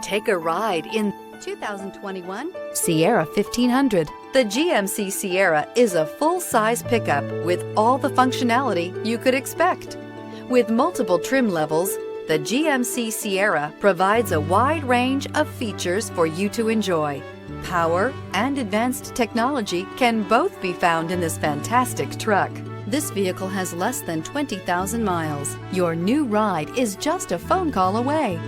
Take a ride in 2021 Sierra 1500. The GMC Sierra is a full-size pickup with all the functionality you could expect. With multiple trim levels, the GMC Sierra provides a wide range of features for you to enjoy. Power and advanced technology can both be found in this fantastic truck. This vehicle has less than 20,000 miles. Your new ride is just a phone call away.